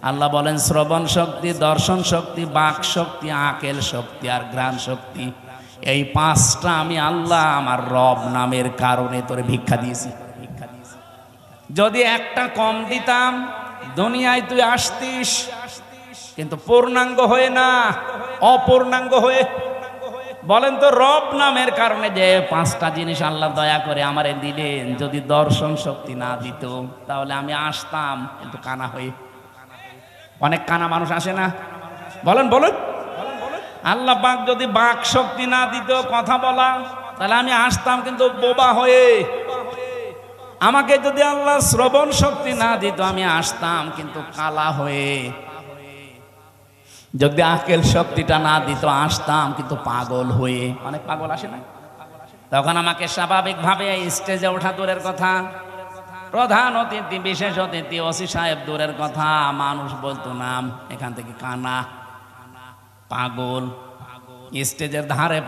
আল্লাহ বলেন শ্রবণ শক্তি, দর্শন শক্তি, বাক শক্তি, আকেল শক্তি আর ঘ্রাণ শক্তি, এই পাঁচটা আমি আল্লাহ আমার রব নামের কারণে তোরে ভিক্ষা দিয়েছি। যদি একটা কম দিতাম দুনিয়ায় তুই আসতিস, কিন্তু পূর্ণাঙ্গ হয়ে না, অপূর্ণাঙ্গ হয়ে। বলেন তো রব নামের কারণে যে পাঁচটা জিনিস আল্লাহ দয়া করে আমারে দিলেন, যদি দর্শন শক্তি না দিত তাহলে আমি আসতাম কিন্তু কানা হয়ে। অনেক কানা মানুষ আসে না, বলেন বলেন। আল্লাহ পাক যদি বাক শক্তি না দিত কথা বলা, তাহলে আমি আসতাম কিন্তু বোবা হয়ে। আমাকে যদি আল্লাহ শ্রবণ শক্তি না দিত আমি আসতাম কিন্তু কালা হয়ে। যদি আকেল শক্তিটা না দিত আসতাম কিন্তু পাগল হয়ে। অনেক পাগল আসে না, তখন আমাকে স্বাভাবিকভাবে স্টেজে ওঠা দূরের কথা, প্রধান অতিথি, বিশেষ অতিথি, ওসি সাহেব দূরের কথা, মানুষ বলতো নাম, এখান থেকে কানা, পাগল, স্টেজের ধারে